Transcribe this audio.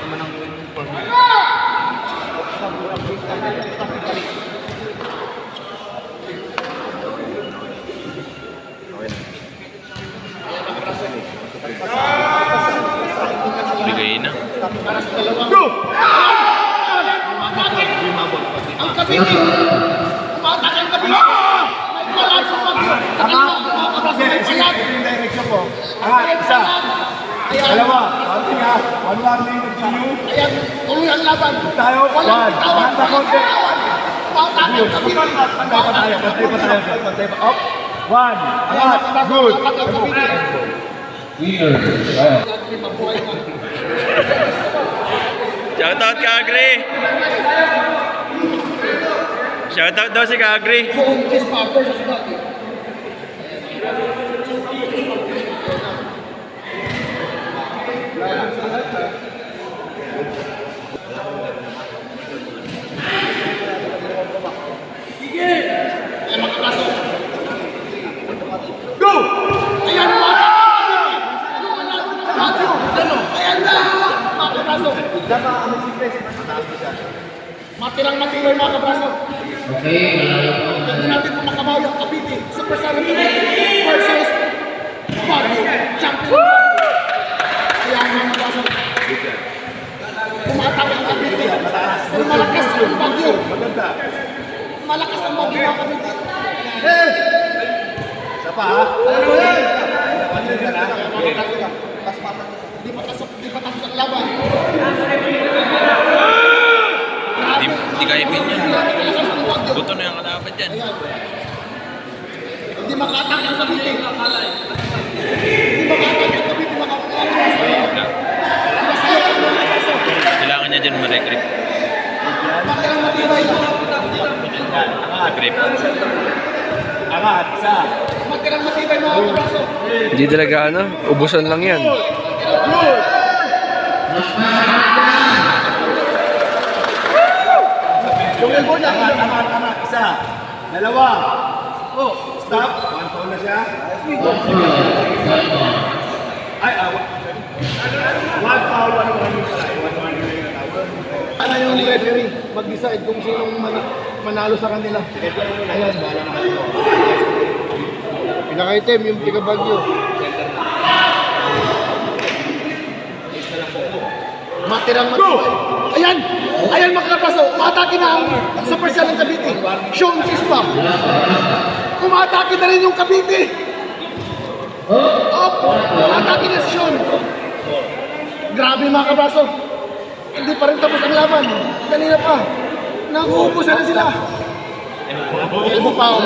naman ang uniform. Bigay na. Go! Ang Cavite! Umatak ang Cavite! May balas ang Bagyo! Direction po. Isa. Dalawa. Konti nga. 1-1 na yung nagsiyo. Ayan, tuloy ang laban. Tayo. 1. Lahat na konti. Umatak ang Cavite! Pantay pa tayo. Pantay pa tayo. Pantay pa. Up. 1. Angat. Good. Umatak ang Cavite! Shoutout ka, Agri! Shoutout daw si Kagri. Buong Chispa versus Bagyo. Ayan mga kaso. Go! Ayan mga kaso. Ayan na! Mga kaso. Matirang matinoy mga kabraso. Hindi natin kung makabawi ang Cavite. Super Saiyan Cavite versus Bagyo Champion. Ayan mga kabraso. Kumatake ang Cavite. Pero malakas ang Bagyo. Malakas ang Bagyo mga Cavite. Isa pa ha? Di pa tapos ang laban. Hindi kaya pin yan. Malakas ang Bagyo. Buto na yung kalaban dyan. Ayan. Hindi maka-attack ang Cavite. Hindi maka-attack ang Cavite. Kailangan niya dyan ma-regrip. Matirang matibay. Regrip. Angat. Isa. Matirang matibay mga kabraso. Hindi talaga ano, ubusan lang yan. Good. Yung niya. Angat. Isa. Dalawa. Oh. Stop. 1 foul na siya. Ay, 1 foul. 1-1 pala. 1-1 yung Ano yung referee mag-decide kung sinong manalo sa kanila. Ayan, bahala na kayo. Pinaka-item yung Bagyo. Matirang matibay. Ayan! Ayan mga kabraso, umatake na ang Super Saiyan ng Cavite. Sean Chispa. Umatake na rin yung Cavite. Up! Umatake na si Sean. Grabe mga kabraso. Hindi pa rin tapos ang laban. Kanina pa. Nakuubusan na sila. Ibo pa ako.